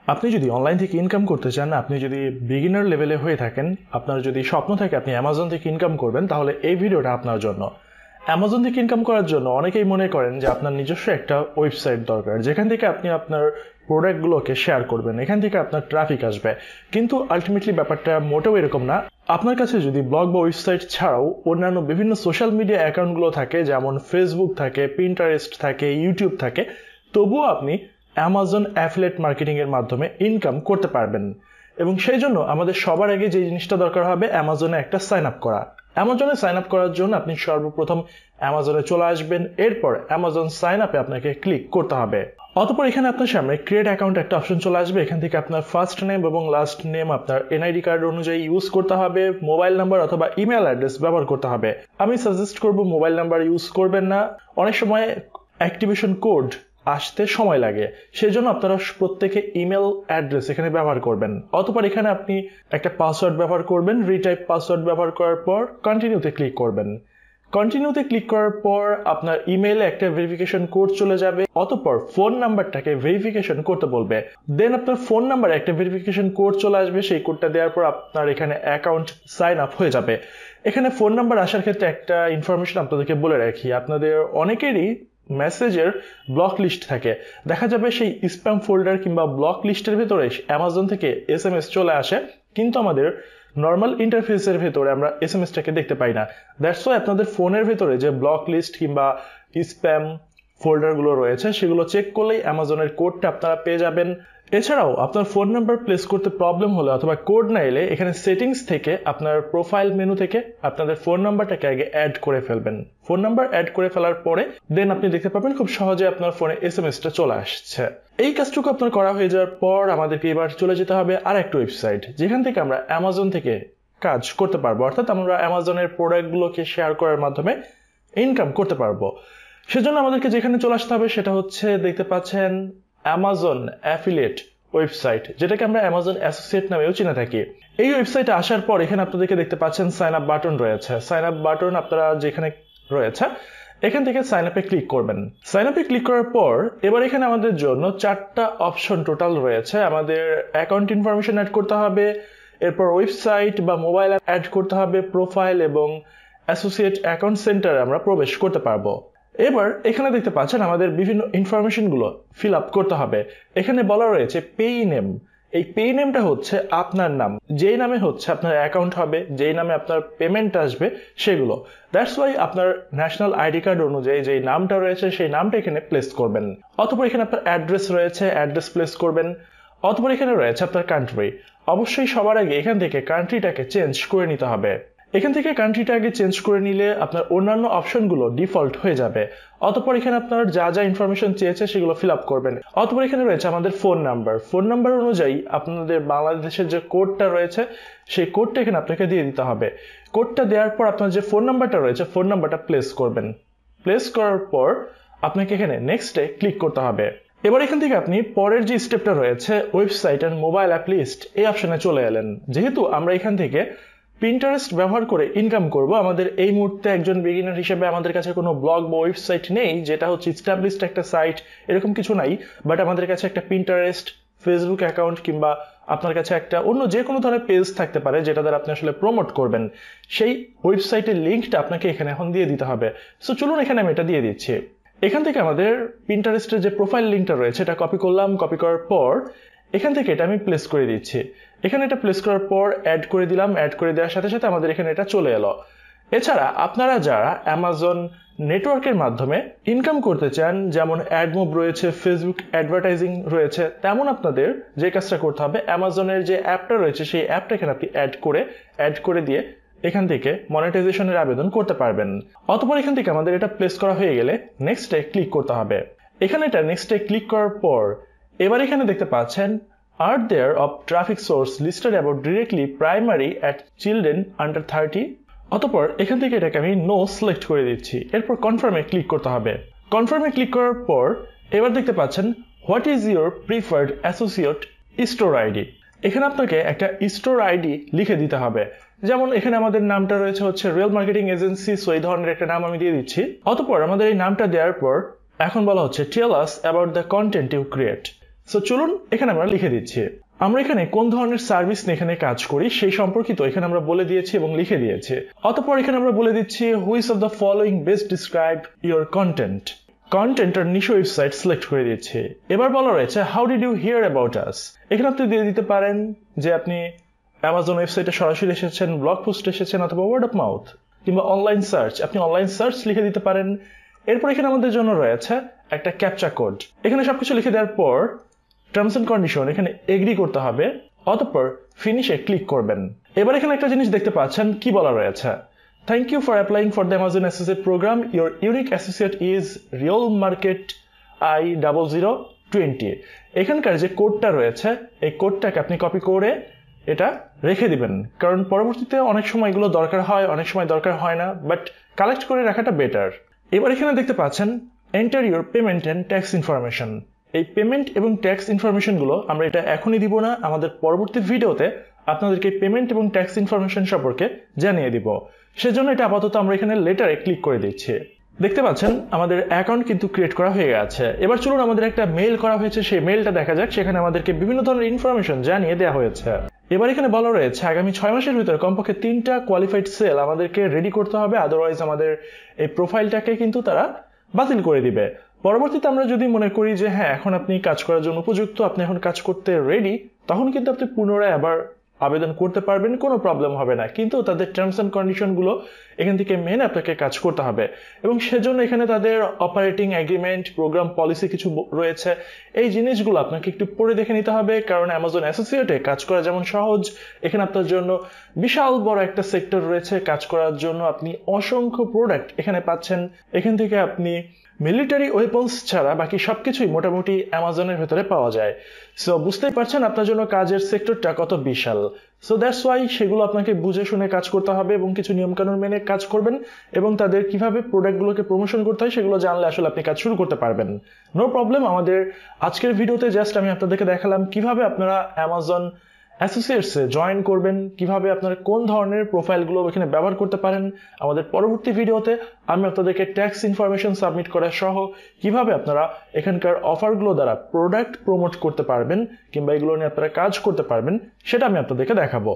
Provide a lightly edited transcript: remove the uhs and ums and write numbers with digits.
আপনি যদি অনলাইন থেকে ইনকাম করতে চান, আপনি যদি বিগিনার লেভেলে হয়ে থাকেন, আপনার যদি স্বপ্ন থাকে আপনি অ্যামাজন থেকে ইনকাম করবেন, তাহলে এই ভিডিওটা আপনার জন্য। অ্যামাজন থেকে ইনকাম করার জন্য অনেকেই মনে করেন যে আপনার নিজস্ব একটা ওয়েবসাইট দরকার, যেখান থেকে আপনি আপনার প্রোডাক্টগুলোকে শেয়ার করবেন, এখান থেকে আপনার ট্রাফিক আসবে। কিন্তু আলটিমেটলি ব্যাপারটা মোটেও এরকম না। আপনার কাছে যদি ব্লগ বা ওয়েবসাইট ছাড়াও অন্যান্য বিভিন্ন সোশ্যাল মিডিয়া অ্যাকাউন্টগুলো থাকে, যেমন ফেসবুক থাকে, পিন্টারেস্ট থাকে, ইউটিউব থাকে, তবুও আপনি অ্যামাজন অ্যাফিলিয়েট মার্কেটিং এর মাধ্যমে ইনকাম করতে পারবেন। এবং সেই জন্য আমাদের সবার আগে যে জিনিসটা দরকার হবে, অ্যামাজনে একটা সাইন আপ করা। অ্যামাজনে সাইন আপ করার জন্য আপনি সর্বপ্রথম অ্যামাজনে চলে আসবেন, এরপর অ্যামাজন সাইন আপে আপনাকে ক্লিক করতে হবে। অতঃপর এখানে আপনার সামনে ক্রিয়েট অ্যাকাউন্ট একটা অপশন চলে আসবে। এখান থেকে আপনার ফার্স্ট নেম এবং লাস্ট নেম আপনার এনআইডি কার্ড অনুযায়ী ইউজ করতে হবে। মোবাইল নাম্বার অথবা ইমেল অ্যাড্রেস ব্যবহার করতে হবে। আমি সাজেস্ট করব মোবাইল নাম্বার ইউজ করবেন না, অনেক সময় অ্যাক্টিভেশন কোড আসতে সময় লাগে, সেই জন্য আপনারা প্রত্যেকে ইমেল অ্যাড্রেস এখানে ব্যবহার করবেন। অতঃপর এখানে আপনি একটা পাসওয়ার্ড ব্যবহার করবেন। রিটাইপ পাসওয়ার্ড ব্যবহার করার পর কন্টিনিউতে ক্লিক করবেন। কন্টিনিউতে ক্লিক করার পর আপনার ইমেইলে একটা ভেরিফিকেশন কোড চলে যাবে। অতঃপর ফোন নাম্বারটাকে ভেরিফিকেশন করতে বলবে। দেন আপনার ফোন নাম্বারে একটা ভেরিফিকেশন কোড চলে আসবে। সেই কোডটা দেওয়ার পর আপনার এখানে অ্যাকাউন্ট সাইন আপ হয়ে যাবে। এখানে ফোন নাম্বার আসার ক্ষেত্রে একটা ইনফরমেশন আপনাদেরকে বলে রাখি, আপনাদের অনেকেরই মেসেজের ব্লক লিস্ট থাকে। দেখা যাবে সেই স্প্যাম ফোল্ডার কিংবা ব্লক লিস্টের ভেতরে অ্যামাজন থেকে এসএমএস চলে আসে, কিন্তু আমাদের নর্মাল ইন্টারফেসের ভেতরে আমরা এসএমএসটাকে দেখতে পাই না। দ্যাটস ওয়াই আপনাদের ফোনের ভেতরে যে ব্লক লিস্ট কিংবা স্প্যাম ফোল্ডারগুলো রয়েছে, সেগুলো চেক করলেই অ্যামাজনের কোডটা আপনারা পেয়ে যাবেন। এছাড়াও আপনার ফোন নাম্বার প্লেস করতে প্রবলেম হলে অথবা কোড না এলে, এখানে সেটিংস থেকে আপনার প্রোফাইল মেনু থেকে আপনাদের ফোন নাম্বারটাকে আগে অ্যাড করে ফেলবেন। ফোন নাম্বার অ্যাড করে ফেলার পরে দেন আপনি দেখতে পাবেন খুব সহজে আপনার ফোনে এসএমএসটা চলে আসছে। এই কাজটুকু আপনার করা হয়ে যাওয়ার পর আমাদেরকে এবার চলে যেতে হবে আর একটা ওয়েবসাইট, যেখান থেকে আমরা অ্যামাজন থেকে কাজ করতে পারবো, অর্থাৎ আমরা অ্যামাজনের প্রোডাক্টগুলোকে শেয়ার করার মাধ্যমে ইনকাম করতে পারবো। সেজন্য আমাদেরকে যেখানে চলে আসতে হবে সেটা হচ্ছে, দেখতে পাচ্ছেন, অ্যামাজন অ্যাফিলিয়েট ওয়েবসাইট, যেটাকে আমরা অ্যামাজন অ্যাসোসিয়েট নামেও চিনে থাকি। এই ওয়েবসাইটে আসার পর এখানে আপনাদেরকে দেখতে পাচ্ছেন সাইন আপ বাটন রয়েছে। সাইন আপ বাটন আপনারা যেখানে রয়েছে এখান থেকে সাইন আপে ক্লিক করবেন। সাইন আপে ক্লিক করার পর এবার এখানে আমাদের জন্য 4টা অপশন টোটাল রয়েছে। আমাদের অ্যাকাউন্ট ইনফরমেশন অ্যাড করতে হবে, এরপর ওয়েবসাইট বা মোবাইল অ্যাড করতে হবে, প্রোফাইল এবং অ্যাসোসিয়েট অ্যাকাউন্ট সেন্টারে আমরা প্রবেশ করতে পারবো। এবার এখানে দেখতে পাচ্ছেন আমাদের বিভিন্ন ইনফরমেশনগুলো ফিল আপ করতে হবে। এখানে বলা রয়েছে পেই নেম। এই পেই নেমটা হচ্ছে আপনার নাম, যেই নামে হচ্ছে আপনার অ্যাকাউন্ট হবে, যেই নামে আপনার পেমেন্ট আসবে সেগুলো। দ্যাটস ওয়াই আপনার ন্যাশনাল আইডি কার্ড অনুযায়ী যেই নামটা রয়েছে সেই নামটা এখানে প্লেস করবেন। অথবা এখানে আপনার অ্যাড্রেস রয়েছে, অ্যাড্রেস প্লেস করবেন। অথবা এখানে রয়েছে আপনার কান্ট্রি। অবশ্যই সবার আগে এখান থেকে কান্ট্রিটাকে চেঞ্জ করে নিতে হবে। এখান থেকে কান্ট্রিটা আগে চেঞ্জ করে নিলে আপনার অন্যান্য অপশনগুলো ডিফল্ট হয়ে যাবে। অতঃপর এখানে আপনার যা যা ইনফরমেশন চেয়েছে সেগুলো ফিল আপ করবেন। অতঃপর এখানে রয়েছে আমাদের ফোন নাম্বার। ফোন নাম্বার অনুযায়ী আপনাদের বাংলাদেশের যে কোডটা রয়েছে সেই কোডটা এখানে আপনাকে দিয়ে দিতে হবে। কোডটা দেওয়ার পর আপনার যে ফোন নাম্বারটা রয়েছে ফোন নাম্বারটা প্লেস করবেন। প্লেস করার পর আপনাকে এখানে নেক্সটে ক্লিক করতে হবে। এবার এখান থেকে আপনি পরের যে স্টেপটা রয়েছে, website and mobile app list, এই অপশনে চলে এলেন। যেহেতু আমরা এখান থেকে পিন্টারেস্ট ব্যবহার করে ইনকাম করব, আমাদের এই মুহূর্তে একজন বিগিনার হিসেবে আমাদের কাছে কোনো ব্লগ বা ওয়েবসাইট নেই যেটা হচ্ছে এস্টাবলিশড একটা সাইট, এরকম কিছু নাই। বাট আমাদের কাছে একটা পিন্টারেস্ট, ফেসবুক অ্যাকাউন্ট কিংবা আপনার কাছে একটা অন্য যে কোনো ধরনের পেজ থাকতে পারে যেটা দ্বারা আপনি আসলে প্রমোট করবেন। সেই ওয়েবসাইটের লিঙ্কটা আপনাকে এখানে এখন দিয়ে দিতে হবে। সো চলুন এখানে আমি এটা দিয়ে দিচ্ছি। এখান থেকে আমাদের পিন্টারেস্টের যে প্রোফাইল লিঙ্কটা রয়েছে এটা কপি করলাম। কপি করার পর এখান থেকে এটা আমি প্লেস করে দিচ্ছি। এখানে এটা প্লেস করার পর অ্যাড করে দিলাম। অ্যাড করে দেওয়ার সাথে সাথে আমাদের এখানে এটা চলে এলো। এছাড়া আপনারা যারা অ্যামাজন নেটওয়ার্কের মাধ্যমে ইনকাম করতে চান, যেমন অ্যাডমোব রয়েছে, ফেসবুক অ্যাডভার্টাইজিং রয়েছে, তেমন আপনাদের যে কাজটা করতে হবে, অ্যামাজনের যে অ্যাপটা রয়েছে সেই অ্যাপটা এখানে আপনি অ্যাড করে দিয়ে এখান থেকে মনিটাইজেশনের আবেদন করতে পারবেন। অতঃপর এখান থেকে আমাদের এটা প্লেস করা হয়ে গেলে নেক্সটে ক্লিক করতে হবে। এখানে এটা নেক্সটে ক্লিক করার পর এবার এখানে দেখতে পাচ্ছেন are there of traffic source listed about directly primary at children under 30? অতঃপর এখান থেকে এটাকে আমি নো সিলেক্ট করে দিচ্ছি। এরপর কনফার্মে ক্লিক করতে হবে। কনফার্মে ক্লিক করার পর এবার দেখতে পাচ্ছেন what is your preferred associate store ID. এখানে আপনাকে একটা স্টোর আইডি লিখে দিতে হবে। যেমন এখানে আমাদের নামটা রয়েছে হচ্ছে রিয়েল মার্কেটিং এজেন্সি, সো এই ধরনের একটা নাম আমি দিয়ে দিচ্ছি। অতঃপর আমাদের এই নামটা দেওয়ার পর এখন বলা হচ্ছে tell us about the content you create. So চলুন এখানে আমরা লিখে দিচ্ছি। আমরা এখানে কোন ধরনের সার্ভিস নিয়ে এখানে কাজ করি সেই সম্পর্কিত এখানে আমরা বলে দিয়েছি এবং লিখে দিয়েছি। অতঃপর এখানে আমরা বলে দিচ্ছি which of the following best describe your content. Content আর নিশ ওয়েবসাইট সিলেক্ট করে দিচ্ছি। এবার বলা রয়েছে how did you hear about us. এখানে আপনি দিয়ে দিতে পারেন যে আপনি অ্যামাজন ওয়েবসাইটে সরাসরি এসেছেন, ব্লগ পোস্ট এসেছেন, অথবা ওয়ার্ড অফ মাউথ কিংবা অনলাইন সার্চ। আপনি অনলাইন সার্চ লিখে দিতে পারেন। এরপর এখানে আমাদের জন্য রয়েছে একটা ক্যাপচা কোড। এখানে সবকিছু লিখে দেওয়ার পর টার্মস এন্ড কন্ডিশন এখানে এগ্রি করতে হবে, অতঃপর ফিনিশে ক্লিক করবেন। এবার এখানে একটা জিনিস দেখতে পাচ্ছেন কি বলা রয়েছে, thank you for applying for the Amazon associate program, your unique associate is real market I0020। এখানকার যে কোডটা রয়েছে এই কোডটাকে আপনি কপি করে এটা রেখে দিবেন, কারণ পরবর্তীতে অনেক সময় এগুলো দরকার হয়, অনেক সময় দরকার হয় না, বাট কালেক্ট করে রাখাটা বেটার। এবার এখানে দেখতে পাচ্ছেন enter your payment and tax information. এই পেমেন্ট এবং ট্যাক্স ইনফরমেশনগুলো আমরা এটা এখনই দিব না, আমাদের পরবর্তী ভিডিওতে আপনাদেরকে পেমেন্ট এবং ট্যাক্স ইনফরমেশন সম্পর্কে জানিয়ে দিব। সেজন্য এটা আপাতত আমরা এখানে লেটারে ক্লিক করে দিচ্ছি। দেখতে পাচ্ছেন আমাদের অ্যাকাউন্ট কিন্তু ক্রিয়েট করা হয়ে গেছে। এবার চলুন আমাদের একটা মেইল করা হয়েছে, সেই মেইলটা দেখা যাক। সেখানে আমাদেরকে বিভিন্ন ধরনের ইনফরমেশন জানিয়ে দেওয়া হয়েছে। এবার এখানে বলা রয়েছে আগামী 6 মাসের ভিতরে কমপক্ষে 3টা কোয়ালিফাইড সেল আমাদেরকে রেডি করতে হবে, আদারওয়াইজ আমাদের এই প্রোফাইলটাকে কিন্তু তারা বাতিল করে দিবে। পরবর্তীতে আমরা যদি মনে করি যে হ্যাঁ এখন আপনি কাজ করার জন্য উপযুক্ত, আপনি এখন কাজ করতে রেডি, তখন কিন্তু আপনি পুনরায় আবার আবেদন করতে পারবেন, কোনো প্রবলেম হবে না। কিন্তু তাদের টার্মস অ্যান্ড কন্ডিশনগুলো এখান থেকে মেনে আপনাকে কাজ করতে হবে, এবং সেজন্য এখানে তাদের অপারেটিং এগ্রিমেন্ট, প্রোগ্রাম পলিসি কিছু রয়েছে। এই জিনিসগুলো আপনাকে একটু পড়ে দেখে নিতে হবে, কারণ অ্যামাজন অ্যাসোসিয়েটে কাজ করা যেমন সহজ, এখানে আপনার জন্য বিশাল বড় একটা সেক্টর রয়েছে কাজ করার জন্য। আপনি অসংখ্য প্রোডাক্ট এখানে পাচ্ছেন। এখান থেকে আপনি মিলিটারি ওয়েপন্স ছাড়া বাকি সবকিছুই মোটামুটি অ্যামাজনের ভেতরে পাওয়া যায়। সো বুঝতেই পারছেন আপনার জন্য কাজের সেক্টরটা কত বিশাল। সো দ্যাটস ওয়াই সেগুলো আপনাকে বুঝে শুনে কাজ করতে হবে এবং কিছু নিয়মকানুন মেনে কাজ করবেন, এবং তাদের কিভাবে প্রোডাক্টগুলোকে প্রমোশন করতে হয় সেগুলো জানলে আসলে আপনি কাজ শুরু করতে পারবেন। No problem. আমাদের আজকের ভিডিওতে জাস্ট আমি আপনাদেরকে দেখালাম কিভাবে আপনারা অ্যামাজন অ্যাসোসিয়েটসে জয়েন করবেন, কিভাবে আপনারা কোন ধরনের প্রোফাইলগুলো এখানে ব্যবহার করতে পারেন। আমাদের পরবর্তী ভিডিওতে আমি আপনাদেরকে ট্যাক্স ইনফরমেশন সাবমিট করা সহ কিভাবে আপনারা এখানকার অফারগুলো দ্বারা প্রোডাক্ট প্রমোট করতে পারবেন কিংবা এগুলো নিয়ে আপনারা কাজ করতে পারবেন সেটা আমি আপনাদেরকে দেখাবো।